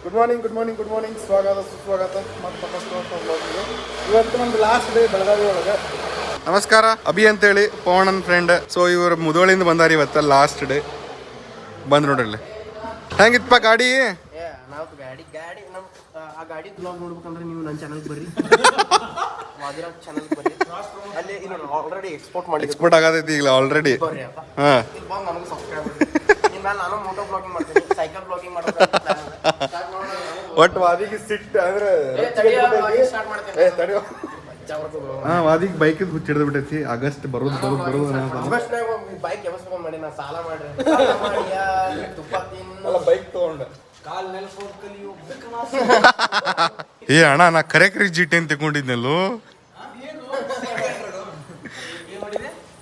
Good morning ಸ್ವಾಗತ ಸುಸ್ವಾಗತ ಮತ್ತು ಇವತ್ತು ನಮ್ದು ಲಾಸ್ಟ್ ಡೇ ಬೆಳಗಾವಿ ಒಳಗೆ. ನಮಸ್ಕಾರ, ಅಭಿ ಅಂತೇಳಿ ಪವನನ್ ಫ್ರೆಂಡ್. ಸೊ ಇವರು ಮುದೋಳಿಂದ ಬಂದಾರ ಇವತ್ತು ಲಾಸ್ಟ್ ಡೇ. ಬಂದು ನೋಡ್ರಿ ಹೆಂಗಿತ್ತಪ್ಪ ಗಾಡಿ. ನಾವು ಗಾಡಿ ಆ ಗಾಡಿ ಬ್ಲಾಗ್ ನೋಡ್ಬೇಕಂದ್ರೆ ನೀವು ನನ್ನ ಚಾನಲ್ಗೆ ಬರ್ರಿ, ವಾದಿರಾಜ್ ಚಾನಲ್ಗೆ ಬರ್ರಿ. ಅಲ್ಲಿ ಇನ್ನೊಂದು ಆಲ್ರೆಡಿ ಎಕ್ಸ್ಪೋರ್ಟ್ ಆಗತೈತಿ ಈಗ ಆಲ್ರೆಡಿ. ಹಾಂ, ನನಗೆ ಸಬ್ಸ್ಕ್ರೈಬ್ ಮಾಡಿ. ಇನ್ಮೇಲೆ ನಾನು ಮೋಟೋ ಬ್ಲಾಗಿಂಗ್ ಮಾಡ್ತೀನಿ, ಸೈಕಲ್ ಬ್ಲಾಗಿಂಗ್ ಮಾಡೋದು. ಒಟ್ಟು ವಾದಿಗೆ ಸಿಟ್ಟು ಅಂದ್ರೆ ಸ್ಟಾರ್ಟ್ ಮಾಡ್ತೀನಿ. ಹಾಂ, ವಾದಿಗೆ ಬೈಕಿಗೆ ಹುಚ್ಚ ಹಿಡಿದು ಬಿಟ್ಟೈತಿ. ಆಗಸ್ಟ್ ಬರೋದು ಬೈಕ್ ವ್ಯವಸ್ಥೆ ಮಾಡಿ ನಾ ಸಾಲ ಮಾಡ್ರಿ ತುಪ್ಪ ಬೈಕ್ ತಗೊಂಡೆ. ಏ ಅಣ್ಣ, ನಾ ಕರೆಕ್ರಿ ಜಿ ಟಿ ಅಂತ ತಿಳ್ಕೊಂಡಿದ್ನಲ್ಲೋ.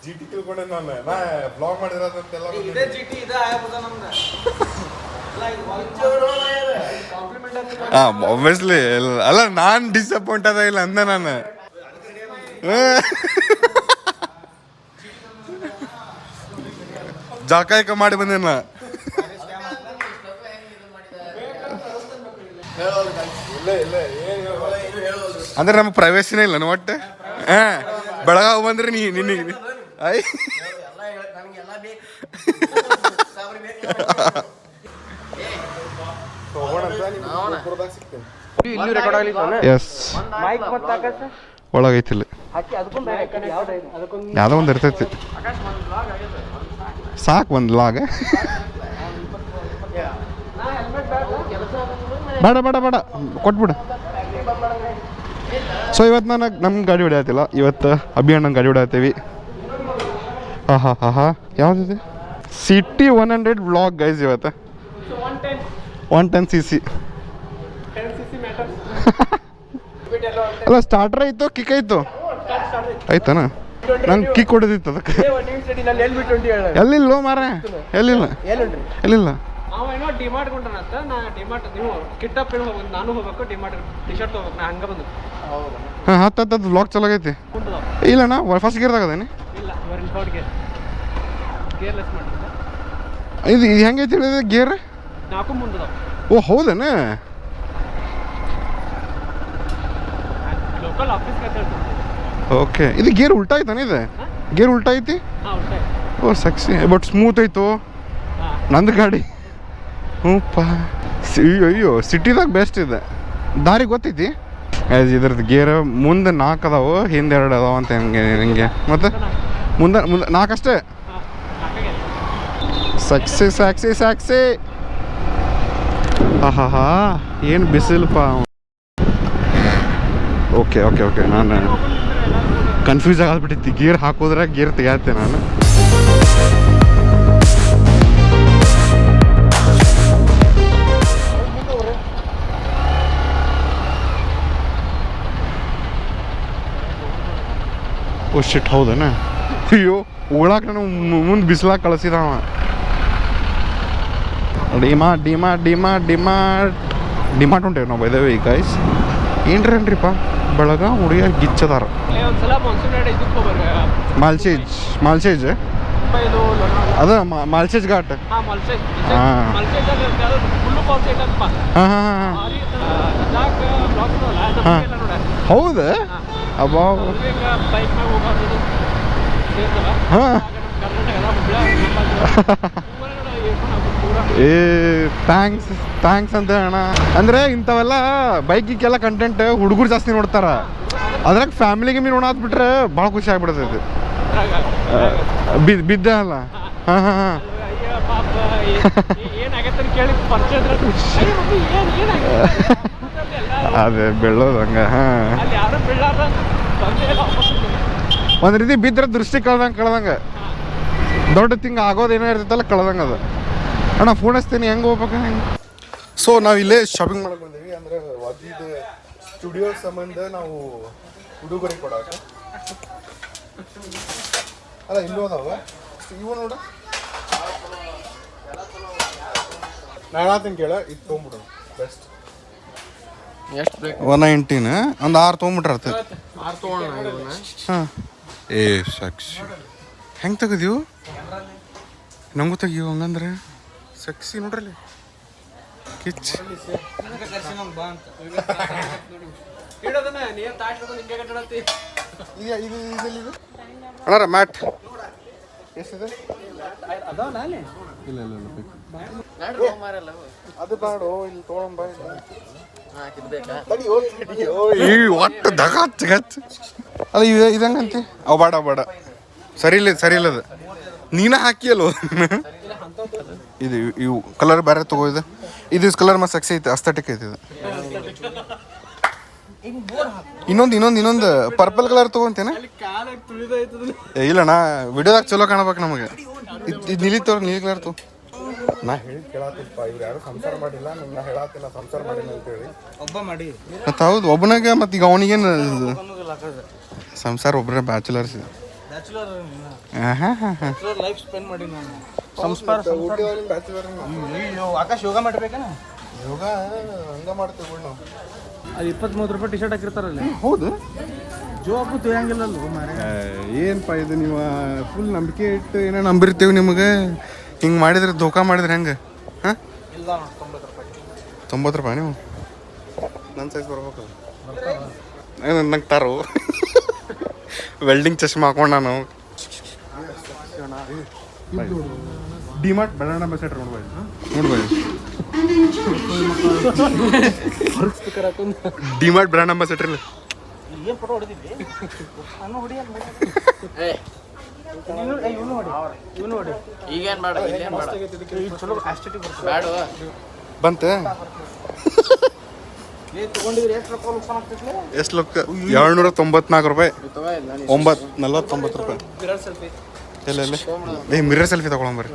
ಜಿ ಟಿ ತಿಳ್ಕೊಂಡೆ ನಾನು. ನಾ ಬ್ಲಾಗ್ ಮಾಡಿರೋದಂತೆಲ್ಲ ಆಬ್ವಿಯಸ್ಲಿ ಅಲ್ಲ. ನಾನ್ ಡಿಸಪಾಯಿಂಟ್ ಅದ ಇಲ್ಲ ಅಂದ ನಾನು. ಜಾಕಾಯಿಕ ಮಾಡಿ ಬಂದೇನ. ಅಂದ್ರೆ ನಮ್ಗೆ ಪ್ರೈವೇಸಿನೇ ಇಲ್ಲ ಒಟ್ಟೆ. ಬೆಳಗಾವ್ ಬಂದ್ರೆ ನಿನಗೆ ಐ ಎಸ್ ಒಳಗೈತಿಲ್ಲ, ಯಾವುದೋ ಒಂದು ಇರ್ತೈತಿ. ಸಾಕು ಒಂದು ಲಾಗ. ಬೇಡ ಬೇಡ ಬೇಡ ಕೊಟ್ಬಿಡು. ಸೊ ಇವತ್ತು ನಮ್ಮ ಗಾಡಿ ಹೊಡಿಯತ್ತಿಲ್ಲ. ಇವತ್ತು ಅಭಿಯಣ್ಣನ ಗಾಡಿ ಹೊಡಿಯತ್ತೀವಿ. ಹಾ ಯಾವುದಿದೆ? City 100 vlog guys. ಇವತ್ತು 110 cc. ಅಲ್ಲ, ಸ್ಟಾರ್ಟರ್ ಐತು, ಕಿಕ್ ಐತು ಆಯ್ತಾನ. ನಂಗೆ ಕಿಕ್ ಹೊಡೆದಿತ್ತು ಅದಕ್ಕೆ. ಎಲ್ಲಿಲ್ಲೋ ಮಾರ, ಎಲ್ಲಿಲ್ಲ. ಅವೇನೋ ಡಿಮಾರ್ಟ್ ಕೊಂಡ್ರಂತ. ನಾ ಡಿಮಾರ್ಟ್ ನೀವು ಕಿಟ್ಟಪ್ ನಾನು ಹೋಗ್ಬೇಕು, ಡಿಮಾರ್ಟ್ ಟಿ ಶರ್ಟ್ ಹೋಗ್ಬೇಕು. ನಾ ಹಂಗ ಬಂದು ಹಾಂ, ಹತ್ತು ವ್ಲಾಗ್ ಚಲಾಗೈತಿ. ಇಲ್ಲಣ್ಣ, ಫಸ್ಟ್ ಗೇರ್ದಾಗದೇನೆ. ಇಲ್ಲ, ಥರ್ಡ್ ಗೇರ್ಲೆಸ್ ಮಾಡಿದ್ದೆ. ಇದು ಹೆಂಗೈತಿ ಹೇಳಿದೆ ಗೇರ್? 4 ಮುಂದದ. ಓ ಹೌದೇನ? Local office okay. ಇದು ಗೇರ್ ಉಲ್ಟಾ ಐತಾನೆ? ಇದೆ ಗೇರ್ ಉಲ್ಟಾ ಐತಿ. ಓ ಸಕ್ಸಿ, ಬಟ್ ಸ್ಮೂತ್ ಐತು ನಂದು ಗಾಡಿ. ಹ್ಞೂಪ್ಪ. ಅಯ್ಯೋ, ಸಿಟಿದಾಗ ಬೆಸ್ಟ್ ಇದೆ. ದಾರಿ ಗೊತ್ತೈತಿ. ಇದ್ರದ್ದು ಗೇರ್ ಮುಂದೆ 4 ಅದಾವು, ಹಿಂದೆ 2 ಅದಾವ ಅಂತ. ಹಿಂಗೆ ಮತ್ತೆ ಮುಂದೆ 4 ಅಷ್ಟೇ. ಸಾಕ್ಸಿ. ಹಾ ಏನು ಬಿಸಿಲಪ್ಪ. ಓಕೆ ನಾನು ಕನ್ಫ್ಯೂಸ್ ಆಗ್ಬಿಟ್ಟಿತ್ತು. ಗೇರ್ ಹಾಕೋದ್ರೆ ಗೇರ್ ತೆಗಿಯತ್ತೆ ನಾನು. ಓ ಶಿಟ್, ಹೌದನ? ಅಯ್ಯೋ, ಉಗಳಾಕ ನಾನು ಮುಂದೆ ಬಿಸಿಲಾಗ ಕಳಿಸಿದವ. ಡಿಮಾರ್ಟ್ ಉಂಟೇವ್ ನಾವು ಬೈದೇವೆ ಈಗ ಗೈಸ್. ಏನ್ರಿಪ್ಪ ಬೆಳಗ ಹುಡುಗಿಯ ಗಿಚ್ಚದಾರ. ಮಾಲ್ಸೇಜ್ ಅದ ಮಾಲ್ಸೇಜ್ ಘಾಟ್. ಹೌದಾ? ಅಬ್ಬಾ. ಹಾಂ, ಏ ಥ್ಯಾಂಕ್ಸ್ ಅಂತ ಅಣ್ಣ. ಅಂದರೆ ಇಂಥವೆಲ್ಲ ಬೈಕಿಗೆಲ್ಲ ಕಂಟೆಂಟ್ ಹುಡುಗರು ಜಾಸ್ತಿ ನೋಡ್ತಾರ. ಅದ್ರಾಗ ಫ್ಯಾಮಿಲಿಗೆ ಮೀನು ನೋಡಾದ್ಬಿಟ್ರೆ ಭಾಳ ಖುಷಿ ಆಗ್ಬಿಡ್ತೈತಿ. ಬಿದ್ದೆ ಅಲ್ಲ. ಹಾಂ ಅದೇ ಬೆಳ್ಳೋದು ಹಂಗೆ. ಹಾಂ, ಒಂದು ರೀತಿ ಬಿದ್ದರೆ ದೃಷ್ಟಿ ಕಳ್ದಂಗೆ ದೊಡ್ಡ ತಿಂಗ ಆಗೋದೇನೋ ಇರ್ತೈತಲ್ಲ, ಕಳ್ದಂಗೆ ಅದು. ಅಣ್ಣ ಫೋನ್ ಹಚ್ತೀನಿ, ಹೆಂಗೆ ಹೋಗ್ಬೇಕು ಹೆಂಗೆ. ಸೊ ನಾವು ಇಲ್ಲೇ ಶಾಪಿಂಗ್ ಮಾಡಕ್ಕೆ ಬಂದೀವಿ. ಅಂದರೆ ವಾದಿದು ಸ್ಟುಡಿಯೋ ಸಂಬಂಧ ನಾವು ಉಡುಗೊರೆ ಕೊಡೋಕೆ. ಅಲ್ಲ, ಇಲ್ಲೂ ಅದಾವ ಇವು ನೋಡು. ನಾಳಾತೀನಿ ಕೇಳ, ಇದು ತೊಗೊಂಬಿಡು ಬೆಸ್ಟ್. ಎಷ್ಟು ಬೇಕು? 119 ಒಂದು 6 ತೊಗೊಂಬಿಟ್ರೆ ಆತ. 6 ತೊಗೊಳ್ಳೋಣ. ಹಾಂ. ಏ ಸಾಕ್ಷಿ ಹೆಂಗೆ ತೆಗದೀವು? ನಮಗೂ ತೆಗಿಯೋ ಹಂಗಂದ್ರೆ ಸಕ್ಸಿ ನೋಡ್ರಲ್ಲಿ. ಕಿಚ್ ಇಡೋದನ್ನ ನೀ ತಾಟ್ ಹಿಡ್ಕೊಂಡು ಹಿಂಗೆ ಕಟ್ಟಡತ್ತಿ ಅಣ್ಣಾರ ಮ್ಯಾಟ್ ಎಷ್ಟಿದೆ ಅದಾವ ನಾನೇ ಇಲ್ಲ ಅದು ಬಾಡು ಇಲ್ಲಿ ತೊಗೊಂಬ ಒಟ್ಟು ದಗತ್ ಗತ್ ಅಲ್ಲ ಇದಂಗಂತಿ ಅವು ಬೇಡ ಸರಿ ಇಲ್ಲ ಅದು ನೀನ ಹಾಕಿಯಲ್ಲೋ ಇದು ಇವು ಕಲರ್ ಬೇರೆ ತಗೋ ಇದು ಕಲರ್ ಮಸ್ತ್ ಸೆಕ್ಸಿ ಐತೆ ಅಸ್ಥೆಟಿಕ್ ಐತೆ ಇದು ಇನ್ನೊಂದು ಪರ್ಪಲ್ ಕಲರ್ ತಗೊಂತೇನೆ ಇಲ್ಲಣ್ಣ ವಿಡಿಯೋದಾಗ ಚಲೋ ಕಾಣಬೇಕು ನಮಗೆ ಇದು ನೀಲಿ ಕಲರ್ ತಗೋ ನಾ ಹೇಳಿ ಕೇಳತ್ತಿಲ್ಪ ಇವ್ರು ಯಾರು ಸಂಸಾರ ಮಾಡಿಲ್ಲ ನನ್ನ ಹೇಳತ್ತಿಲ್ಲ ಸಂಸಾರ ಮಾಡಿಲ್ಲ ಅಂತೇಳಿ ಒಬ್ಬ ಮಾಡಿ ಮತ್ತು ಹೌದು ಒಬ್ಬನಾಗ ಮತ್ತು ಈಗ ಅವನಿಗೇನು ಸಂಸಾರ ಒಬ್ಬರೇ ಬ್ಯಾಚುಲರ್ಸ್ ಲೈಫ್ ಸ್ಪೆಂಡ್ ಮಾಡಿ ನಾನು ಸಂಸ್ಕಾರ ಬ್ಯಾಚುಲರ್ ಆಕಾಶ್ ಯೋಗ ಮಾಡಿರ್ಬೇಕೇನ ಯೋಗ ಹಂಗ ಮಾಡ್ತೀವಿ ಬಿಡು ನಾವು ಅದು 23 ರೂಪಾಯಿ ಟಿ ಶರ್ಟ್ ಹಾಕಿರ್ತಾರಲ್ಲ ಹೌದು ಜೋಬು ತಿಳಿಯಂಗಿಲ್ಲಲ್ಲ ಮಾರೆ ಏನಪ್ಪ ಇದು ನೀವು ಫುಲ್ ನಂಬಿಕೆ ಇಟ್ಟು ಏನೋ ನಂಬಿರ್ತೀವಿ ನಿಮಗೆ ಹಿಂಗೆ ಮಾಡಿದ್ರೆ ಧೋಕಾ ಮಾಡಿದ್ರೆ ಹೆಂಗೆ ಹಾಂ ಇಲ್ಲ 90 ರೂಪಾಯಿ 90 ರೂಪಾಯಿ ನೀವು ನನ್ನ ಸೈಜ್ ಬರ್ಬೇಕು ನಂಗೆ ತಾರು ವೆಲ್ಡಿಂಗ್ ಚಶ್ಮಾ ಹಾಕೊಂಡು ನಾನು ಡಿಮಾರ್ಟ್ ಬನಾನಾ ಬಸೆಟ್ ನೋಡ್ಬೋದು ಡಿಮಾರ್ಟ್ ಬನಾನಾ ಬಸೆಟ್ ಇಲ್ಲ ಏನು ಫೋಟೋ ಹೊಡೆದಿದ್ವಿ ನಾನು ಹೊಡಿಯಲ್ಲ ಇವನು ನೋಡಿ ಈಗೇನ್ ಮಾಡ ಚಲೋ ಆಸ್ಟೆಟಿಕ್ ಬರ್ತದೆ ಬಂತೆ ನೀವು ತಗೊಂಡಿದ್ರೆ ಎಷ್ಟು ರೊಕ್ಕ ನುಕ್ಸಾನ್ ಆಗ್ತೈತಿ ಎಷ್ಟು ಲಕ್ಷ 794 ರೂಪಾಯಿ 49 ರೂಪಾಯಿ ಮಿರರ್ ಸೆಲ್ಫಿ ಎಲ್ಲ ಮಿರರ್ ಸೆಲ್ಫಿ ತಗೊಳಂಬರ್ರಿ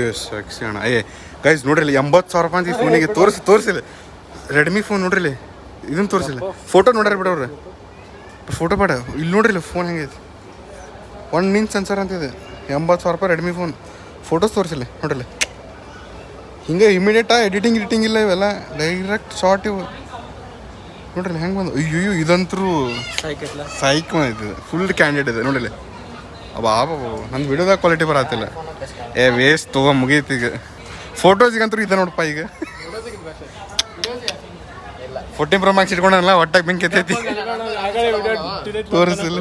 ಎಸ್ ಸೆಕ್ಸಿ ಅಣ್ಣ ಗೈಸ್ ನೋಡ್ರಿ 80,000 ರೂಪಾಯಿ ಅಂತ ಈ ಫೋನಿಗೆ ತೋರಿಸಿಲ್ಲ ರೆಡ್ಮಿ ಫೋನ್ ನೋಡ್ರಿ ಇದನ್ನ ತೋರಿಸಿಲ್ಲ ಫೋಟೋ ನೋಡ್ರಿ ಬಿಡವ್ರೆ ಫೋಟೋ ಬೇಡ ಇಲ್ಲಿ ನೋಡ್ರಿ ಫೋನ್ ಹೆಂಗೈತಿ 1 ಇಂಚ್ ಸೆನ್ಸರ್ ಅಂತಿದೆ 80,000 ರೂಪಾಯಿ ರೆಡ್ಮಿ ಫೋನ್ ಫೋಟೋಸ್ ತೋರಿಸಿಲ್ಲ ನೋಡ್ರಿ ಹಿಂಗೆ ಇಮಿಡಿಯೇಟಾ ಎಡಿಟಿಂಗ್ ಇಲ್ಲ ಇವೆಲ್ಲ ಡೈರೆಕ್ಟ್ ಶಾರ್ಟ್ ಇವು ನೋಡ್ರಿ ಹೆಂಗೆ ಬಂದು ಅಯ್ಯೋ ಇದಂತರೂ ಸೈಕ್ ಇದು ಫುಲ್ ಕ್ಯಾಂಡಿಡ್ ಇದೆ ನೋಡಿಲ್ಲ ಬಾಬಾ ನಂದು ವಿಡಿಯೋದಾಗ ಕ್ವಾಲಿಟಿ ಬರತ್ತಿಲ್ಲ ವೇಸ್ಟ್ ತಗೋ ಮುಗೀತು ಈಗ ಫೋಟೋಸಿಗಂತೂ ಇದೆ ನೋಡಪ್ಪ ಈಗ 14 Pro Max ಇಟ್ಕೊಂಡಲ್ಲ ಒಟ್ಟಾಗಿ ಬೆಂಕಿ ಎತ್ತೈತಿ ತೋರಿಸಿಲ್ಲ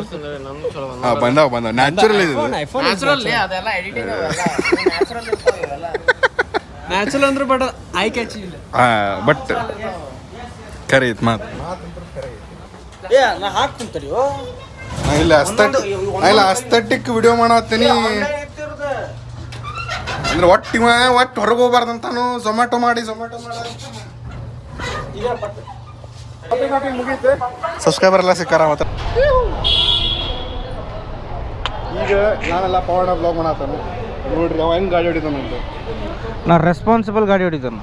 ಹಾಂ ಬಂದಾವ ನ್ಯಾಚುರಲ್ ಇದೆ ನ್ಯಾಚುರಲ್ ಅಂದ್ರೆ ಬಟ್ ಐ ಕ್ಯಾಚ್ ಇಲ್ಲ ಹಾಂ ಬಟ್ ಕರೆ ಐತೆ ಮಾತು ಏ ನಾ ಹಾಕ್ತೀನಿ ತಡಿಯೋ ಇಲ್ಲ ಅಸ್ಥೆಟಿಕ್ ವಿಡಿಯೋ ಮಾಡತ್ತೀನಿ ಅಂದ್ರೆ ಒಟ್ಟು ಹೊರಗೆ ಹೋಗ್ಬಾರ್ದಂತಾನು ಝೊಮ್ಯಾಟೊ ಮಾಡಿ ಸಬ್ಸ್ಕ್ರೈಬರ್ ಎಲ್ಲ ಸಿಕ್ಕಾರ ಮತ್ತೆ ಈಗ ನಾನೆಲ್ಲ ಪವರ್ನ ಬ್ಲಾಗ್ ಮಾಡತ್ತಾನು ನೋಡ್ರಿ ಅವ ಹೆಂಗೆ ಗಾಡಿ ಹೊಡಿತಾನಂತ ನಾ ರೆಸ್ಪಾನ್ಸಿಬಲ್ ಗಾಡಿ ಹೊಡಿತಾನ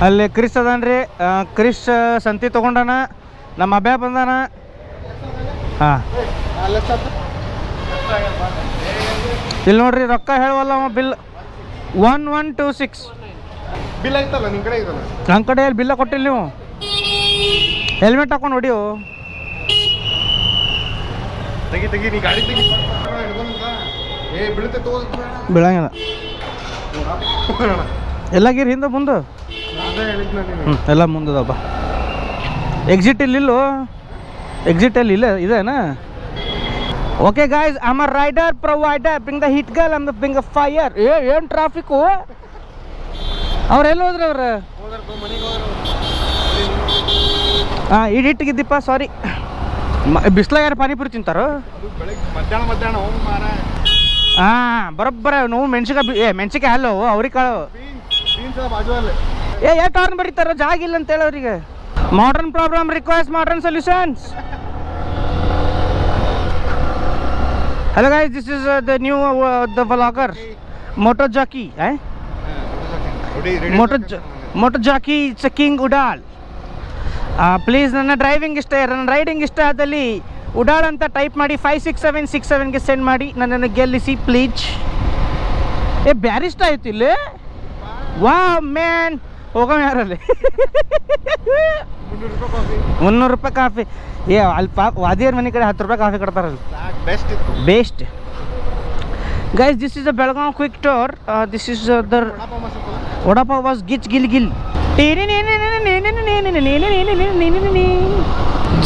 ಅಲ್ಲಿ ಕ್ರಿಸ್ ಅದಾನ್ರಿ ಕ್ರಿಸ್ ಸಂತಿ ತೊಗೊಂಡಾನ ನಮ್ಮ ಅಭ್ಯಾ ಬಂದಾನ ಹಾಂ ಇಲ್ಲಿ ನೋಡ್ರಿ ರೊಕ್ಕ ಹೇಳುವಲ್ಲ ಅವ ಬಿಲ್ 1126 ಬಿಲ್ ಆಯ್ತಲ್ಲ ನಿಮ್ಮ ಕಡೆ ಇದಲ್ಲ ನನ್ನ ಕಡೆ ಎಲ್ಲಿ ಬಿಲ್ಲ ಕೊಟ್ಟಿಲ್ಲ ನೀವು ಹೆಲ್ಮೆಟ್ ಹಾಕೊಂಡು ಹೊಡಿಯೋ ತೆಗಿ ನೀ ಗಾಡಿ ತೆಗಿ ಬೀಳುತ್ತೆ ಬೀಳಂಗಿಲ್ಲ ಎಲ್ಲ ಗೀರ್ ಹಿಂದೆ ಮುಂದೆ ಎಲ್ಲ ಮುಂದದಪ್ಪ ಎಕ್ಸಿಟ್ ಇಲ್ಲಿಲ್ಲೋ ಎಕ್ಸಿಟ್ ಅಲ್ಲಿ ಇಲ್ಲ ಇದೇನಾ okay guys I am a rider provider being the hit girl I'm the being a fire ಏನು ಟ್ರಾಫಿಕ್ಕು ಅವ್ರು ಎಲ್ಲಿ ಹೋದ್ರಿ ಅವ್ರು ಹಾಂ ಇಟ್ಟಿಗಿದ್ದೀಪ್ಪ ಸಾರಿ ಬಿಸ್ಲಾಗ ಯಾರು ಪಾನಿಪುರಿ ತಿಂತಾರೋ ಮಧ್ಯಾಹ್ನ ಹಾಂ ಬರೋಬ್ಬರ ನಾವು ಮೆಣಸಿಕಾಯಿ ಅಲ್ಲೋ ಅವ್ರಿಗೆ ಕಾಳು ಎಷ್ಟು ಅವ್ರನ್ನ ಬರೀತಾರೋ ಜಾಗ ಇಲ್ಲ ಅಂತೇಳಿ ಅವ್ರಿಗೆ modern problem requires modern solutions Hello guys, this is the new the vlogger Moto Jockey, Moto Jockey it's a king Udal. Please ನನ್ನ ಡ್ರೈವಿಂಗ್ ಇಷ್ಟ ನನ್ನ ರೈಡಿಂಗ್ ಇಷ್ಟ ಆದಲ್ಲಿ ಉಡಾಳ್ ಅಂತ ಟೈಪ್ ಮಾಡಿ 56767ಗೆ ಸೆಂಡ್ ಮಾಡಿ ನನ್ನನ್ನು ಗೆಲ್ಲಿಸಿ ಪ್ಲೀಸ್ ಬ್ಯಾರಿಷ್ಟ ಆಯ್ತು ಇಲ್ಲಿ ವಾ ಮ್ಯಾನ್ ಹೋಗೋ ಯಾರಲ್ಲಿ 300 ರೂಪಾಯಿ ಕಾಫಿ ಅಲ್ಲಿ ವಾದಿಯರ್ ಮನೆ ಕಡೆ 10 ರೂಪಾಯಿ ಕಾಫಿ ಕೊಡ್ತಾರಲ್ಲ best guys this is the Belgaum quick tour this is the vada pav was ಗಿಚ್ ಗಿಲ್ ಗಿಲ್.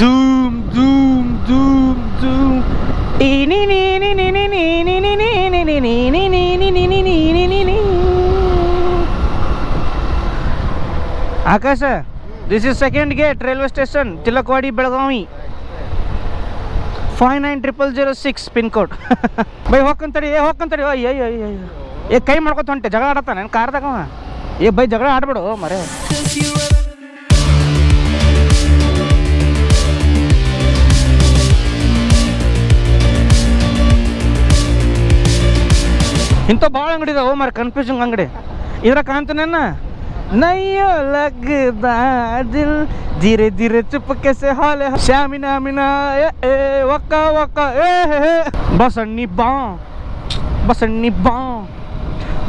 Zoom zoom zoom zoom. Akasha, this is second gate railway station, Tilakwadi, Belagavi. 590006 pin code. Bye ಹೋಗ್ಕಂತಡಿ, ಹೋಗ್ಕಂತಡಿ. ಅಯ್ಯ ಕೈ ಮಾಡ್ಕೊತ ಹೊಂಟೆ, ಜಗಳ ಆಡತ್ತ ನನ್ನ ಕಾರ್ದಾಗವ. ಬೈ ಜಗಳ ಆಡ್ಬಿಡು ಮರೆ. ಇಂಥ ಭಾಳ ಅಂಗಡಿ ಇದಾವೆ ಮರೆ, ಕನ್ಫ್ಯೂಸಿಂಗ್ ಅಂಗಡಿ. ಇದ್ರ ಕಾಣ್ತಾನ ನಯ್ಯೋ ಲಗ್ದ ದಿಲ್ ಧೀರೆ ಧೀರೆ ಚುಪ್ಪಕ್ಕೆ ಸೆ ಹಾಲೆ ಶ್ಯಾಮಿನಾ ಮಿನಾ ಏ ಒಕ್ಕ ಒಕ್ಕ ಏ ಬಸಣ್ಣಿ ಬಾ ಬಸಣ್ಣಿ ಬಾ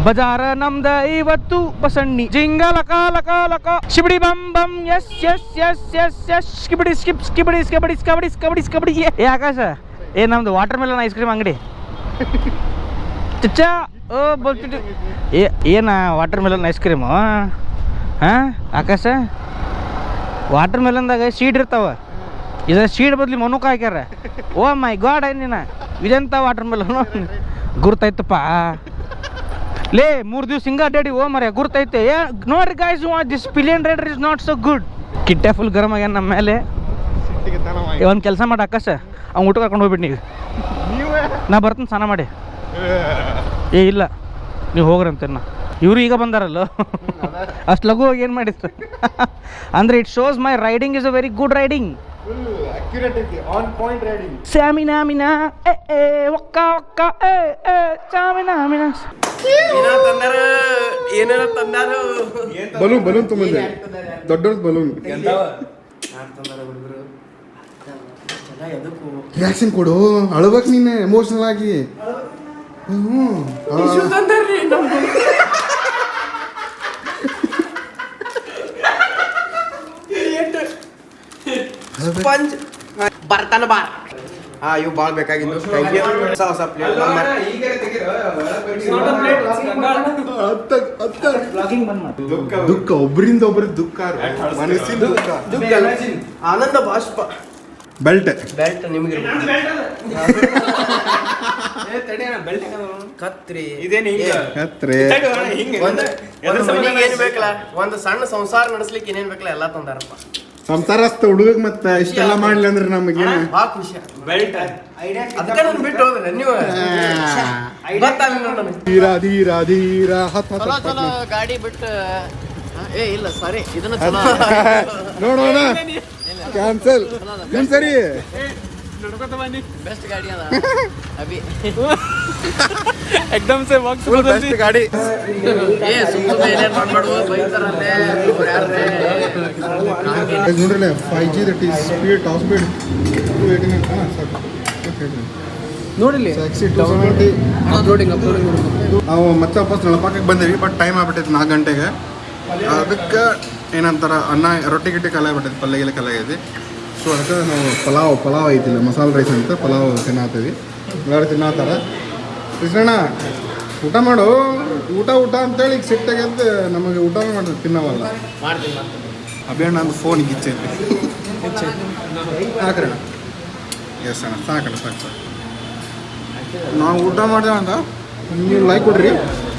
ಬಜಾರ ನಮ್ದ ಇವತ್ತು ಬಸಣ್ಣಿ ಜಿಂಗ ಲಕ ಲಕ ಲಕ ಶಿಬಿಡಿ ಬಂ ಬಂ ಎಸ್ ಎಸ್ ಎಸ್ ಎಸ್ ಎಸ್ ಸ್ಕಿಬಿಡಿ ಸ್ಕಿಪ್ ಸ್ಕಿಬಿಡಿ ಸ್ಕಬಡಿ ಸ್ಕಬಡಿ ಸ್ಕಬಡಿ ಸ್ಕಬಡಿ. ಏ ಆಕಾಶ, ನಮ್ದು ವಾಟರ್ ಮೆಲನ್ ಐಸ್ ಕ್ರೀಮ್ ಅಂಗಡಿ ಚಚ್ಚಾ. ಬೋಲ್ತಿಟ್ಟು ಏನ ವಾಟರ್ ಮೆಲನ್ ಐಸ್ ಕ್ರೀಮು? ಹಾಂ ಆಕಾಶ, ವಾಟರ್ ಮೆಲನ್ದಾಗ ಶೀಡ್ ಇರ್ತಾವ, ಇದ್ರ ಶೀಡ್ ಬದ್ಲಿ ಮನುಕ ಹಾಕ್ಯಾರ. ಓ ಮೈ ಗಾಡ್, ಏನಿನ ಇದೆಂತ ವಾಟರ್ ಮೆಲನ್ ಗುರ್ತೈತಪ್ಪ. ಲೇ 3 ದಿವಸ ಹಿಂಗ ಅಡ್ಡಾಡಿ ಓ ಮರ ಗುರ್ತೈತೆ. ನೋಡ್ರಿ guys, this pillion rider is not so good. ಕಿಟ್ಟೆ ಫುಲ್ ಗರಮ್ ಆಗ್ಯಾನ ನಮ್ಮ ಮೇಲೆ. ಒಂದು ಕೆಲಸ ಮಾಡಿ ಆಕಾಶ, ಅವ್ನು ಊಟ ಕರ್ಕೊಂಡು ಹೋಗ್ಬಿಟ್ಟು ನೀವು, ನಾ ಬರ್ತೀನಿ ಸ್ನಾನ ಮಾಡಿ. ಇಲ್ಲ ನೀವು ಹೋಗ್ರಂತೆ. ಇವರು ಈಗ ಬಂದಾರಲ್ಲ, ಅಷ್ಟು ಲಘು ಹೋಗಿ ಏನು ಮಾಡಿದ್ರು ಅಂದರೆ it shows my riding is a very good riding. ಸ್ಯಾಮಿನಾ ಮಿನಾ ಏ ಒಕ್ಕ ಒಕ್ಕ ಏ ಚಾಮಿನಾ ಮಿನಾ. ಏನಾರ ತಂದಾರು ಬಲೂನ್ ಬಲೂನ್ ತೊಗೊಂಡೆ, ದೊಡ್ಡವ್ರದ್ದು ಬಲೂನ್. ರಿಯಾಕ್ಷನ್ ಕೊಡು, ಅಳ್ಬೇಕು ನೀನೆ ಎಮೋಷನಲ್ ಆಗಿ. ಸ್ಪಂಜ್ ಬರ್ತಾನ ಬಾ. ಇವು ಭಾಳ ಬೇಕಾಗಿದ್ದು. ಹೊಸ ಹೊಸ ಪ್ಲೇಟ್ ದುಃಖ, ಒಬ್ಬರಿಂದ ಒಬ್ಬರಿಗೆ ದುಃಖ, ಮನಸ್ಸಿನ ದುಃಖ, ಆನಂದ ಬಾಷ್ಪ. ಬೆಲ್ಟ್ ಬೆಲ್ಟ್ ನಿಮ್ಗೆ ಕತ್ರಿ ಕತ್ರೆ ಏನ್ ಬೇಕಲ್ಲ, ಒಂದು ಸಣ್ಣ ಸಂಸಾರ ನಡೆಸ್ಲಿಕ್ಕೆ ಏನೇನ್ ಬೇಕಲ್ಲ ಎಲ್ಲ ತಂದಾರಪ್ಪ. ಸಂಸಾರಸ್ಥ ಹುಡುಗ ಮತ್ತೆ ಇಷ್ಟೆಲ್ಲ ಮಾಡ್ಲಿ ಅಂದ್ರೆ ನಮಗೇನು ಭಾಳ ಖುಷಿ. ಬೆಲ್ಟ್ ಅದಕ್ಕೆ ನಾನು ಬಿಟ್ಟು ಹೋದ್ರೆ ನೀವು ಧೀರ ಧೀರ ಧೀರ ಚಲೋ ಗಾಡಿ ಬಿಟ್ಟು ಇಲ್ಲ ಸಾರಿ ಇದನ್ನ ನೋಡೋಣ ಕ್ಯಾನ್ಸಲ್. ಸರಿ ಬೆಸ್ಟ್ ಗಾಡಿ ಅದ ಅಭಿ एकदम से वक्त ಬೆಸ್ಟ್ ಗಾಡಿ. ನೋಡ್ರಲ್ಲ 5G that is speed, top speed 289 ನೋಡಿಲಿ. ನಾವು ಮತ್ತೆ ವಾಪಸ್ ನಳಪಾಕಕ್ಕೆ ಬಂದೇವಿ, ಬಟ್ ಟೈಮ್ ಆಗ್ಬಿಟ್ಟೈತೆ 4 ಗಂಟೆಗೆ. ಅದಕ್ಕೆ ಏನಂತಾರ ಅನ್ನ ರೊಟ್ಟಿ ಗಿಟ್ಟಿ ಕಲೆ ಆಗ್ಬಿಟ್ಟೈತೆ, ಪಲ್ಯ ಗಿಲ್ಲ ಕಲೆ ಆಗೈತಿ. ಸೊ ಅದಕ್ಕೆ ನಾವು ಪಲಾವ್ ಐತಿಲ್ಲ, ಮಸಾಲೆ ರೈಸ್ ಅಂತ ಪಲಾವ್ ತಿನ್ನತ್ತೀವಿ. ಎಲ್ಲರೂ ತಿನ್ನತ್ತಾರ. ಕೃಷ್ಣಣ್ಣ ಊಟ ಮಾಡು, ಊಟ ಅಂತೇಳಿ ಈಗ ಸಿಟ್ಟಾಗೆದ್ದು ನಮಗೆ ಊಟ ಮಾಡಿ ತಿನ್ನವಲ್ಲ. ಅಭಿಯಣ್ಣ ಅಂದು ಫೋನ್ ಗಿಚ್ಚೈತಿ. ಹಾಕ್ರಣ್ಣ. ಎಸ್ ಅಣ್ಣ, ಸಾಕಣ್ಣ, ಸಾಕು. ನಾವು ಊಟ ಮಾಡಿದೆ ಅಂತ ನೀವು ಲೈಕ್ ಕೊಡ್ರಿ,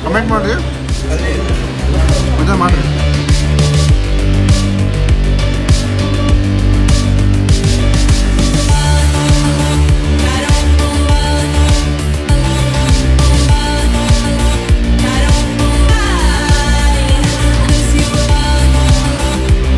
ಕಮೆಂಟ್ ಮಾಡಿರಿ, ಮಜಾ ಮಾಡಿರಿ.